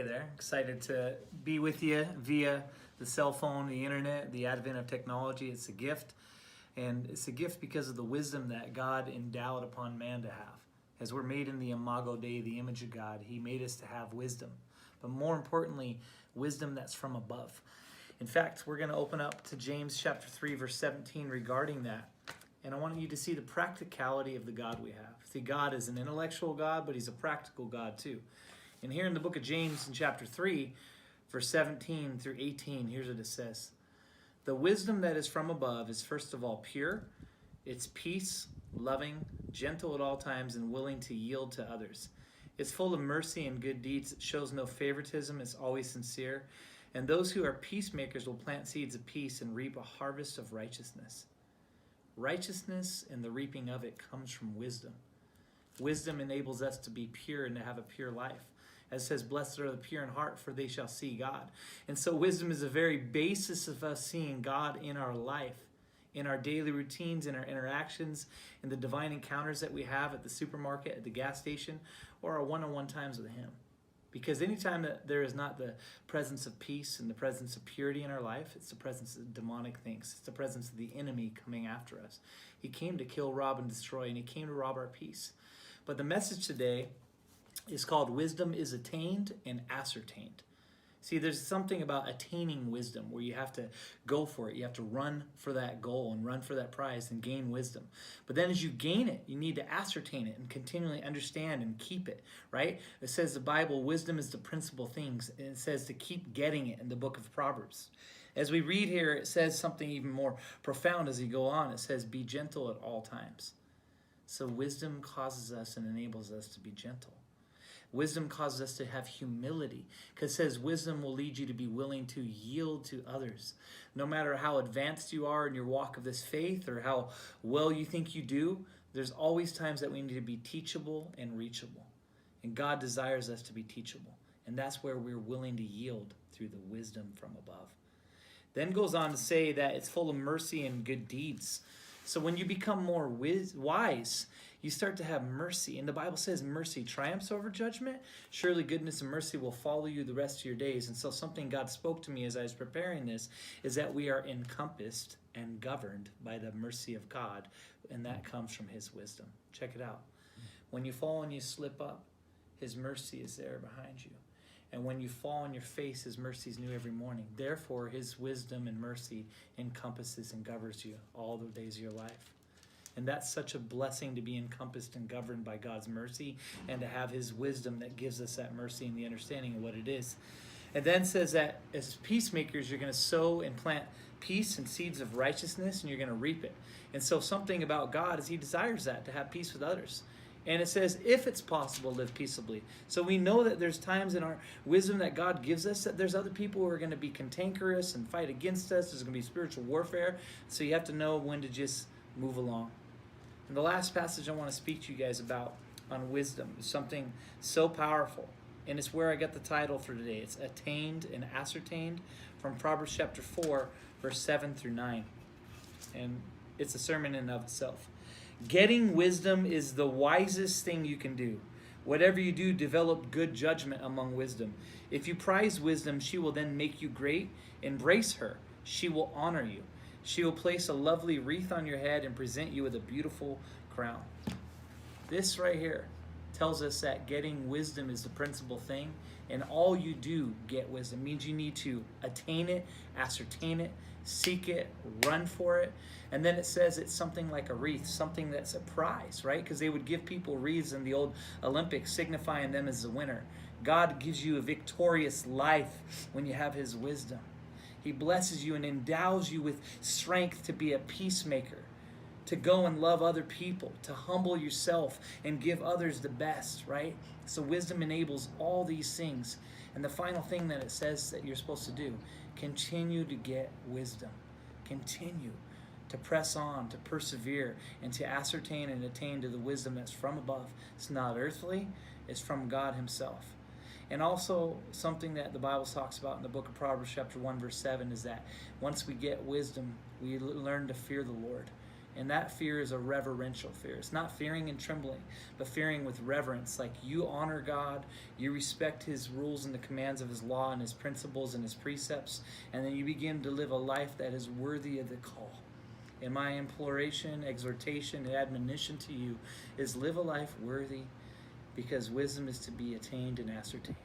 Hey there, excited to be with you via the cell phone, the internet, the advent of technology. It's a gift, and it's a gift because of the wisdom that God endowed upon man to have. As we're made in the imago Dei, the image of God, He made us to have wisdom, but more importantly, wisdom that's from above. In fact, we're going to open up to James chapter 3, verse 17 regarding that. And I want you to see the practicality of the God we have. See, God is an intellectual God, but He's a practical God too. And here in the book of James in chapter 3, verse 17 through 18, here's what it says. The wisdom that is from above is first of all pure. It's peace, loving, gentle at all times, and willing to yield to others. It's full of mercy and good deeds. It shows no favoritism. It's always sincere. And those who are peacemakers will plant seeds of peace and reap a harvest of righteousness. Righteousness and the reaping of it comes from wisdom. Wisdom enables us to be pure and to have a pure life. As it says, blessed are the pure in heart, for they shall see God. And so wisdom is the very basis of us seeing God in our life, in our daily routines, in our interactions, in the divine encounters that we have at the supermarket, at the gas station, or our one-on-one times with Him. Because anytime that there is not the presence of peace and the presence of purity in our life, it's the presence of demonic things. It's the presence of the enemy coming after us. He came to kill, rob, and destroy, and he came to rob our peace. But the message today is called Wisdom is Attained and Ascertained. See, there's something about attaining wisdom where you have to go for it. You have to run for that goal and run for that prize and gain wisdom. But then as you gain it, you need to ascertain it and continually understand and keep it, right? It says the Bible, wisdom is the principal things, and it says to keep getting it in the book of Proverbs. As we read here, it says something even more profound as you go on. It says, be gentle at all times. So wisdom causes us and enables us to be gentle. Wisdom causes us to have humility, because it says wisdom will lead you to be willing to yield to others. No matter how advanced you are in your walk of this faith or how well you think you do, there's always times that we need to be teachable and reachable. And God desires us to be teachable. And that's where we're willing to yield through the wisdom from above. Then goes on to say that it's full of mercy and good deeds. So when you become more wise, you start to have mercy. And the Bible says mercy triumphs over judgment. Surely goodness and mercy will follow you the rest of your days. And so something God spoke to me as I was preparing this is that we are encompassed and governed by the mercy of God. And that comes from His wisdom. Check it out. When you fall and you slip up, His mercy is there behind you. And when you fall on your face, His mercy is new every morning. Therefore, His wisdom and mercy encompasses and governs you all the days of your life. And that's such a blessing to be encompassed and governed by God's mercy and to have His wisdom that gives us that mercy and the understanding of what it is. And then says that as peacemakers, you're going to sow and plant peace and seeds of righteousness, and you're going to reap it. And so something about God is He desires that, to have peace with others. And it says, if it's possible, live peaceably. So we know that there's times in our wisdom that God gives us that there's other people who are going to be cantankerous and fight against us. There's going to be spiritual warfare. So you have to know when to just move along. And the last passage I want to speak to you guys about on wisdom is something so powerful. And it's where I got the title for today. It's Attained and Ascertained from Proverbs chapter 4, verse 7 through 9. And it's a sermon in and of itself. Getting wisdom is the wisest thing you can do. Whatever you do, develop good judgment among wisdom. If you prize wisdom, she will then make you great. Embrace her. She will honor you. She will place a lovely wreath on your head and present you with a beautiful crown. This right here tells us that getting wisdom is the principal thing, and all you do get wisdom. It means you need to attain it, ascertain it, seek it, run for it. And then it says it's something like a wreath, something that's a prize, right? Because they would give people wreaths in the old Olympics, signifying them as the winner. God gives you a victorious life when you have His wisdom. He blesses you and endows you with strength to be a peacemaker, to go and love other people, to humble yourself and give others the best, right? So wisdom enables all these things. And the final thing that it says that you're supposed to do, continue to get wisdom. Continue to press on, to persevere, and to ascertain and attain to the wisdom that's from above. It's not earthly, it's from God Himself. And also something that the Bible talks about in the book of Proverbs chapter 1 verse 7 is that once we get wisdom, we learn to fear the Lord. And that fear is a reverential fear. It's not fearing and trembling, but fearing with reverence. Like you honor God, you respect his rules and the commands of his law and his principles and his precepts, and then you begin to live a life that is worthy of the call. And my imploration, exhortation, and admonition to you is live a life worthy, because wisdom is to be attained and ascertained.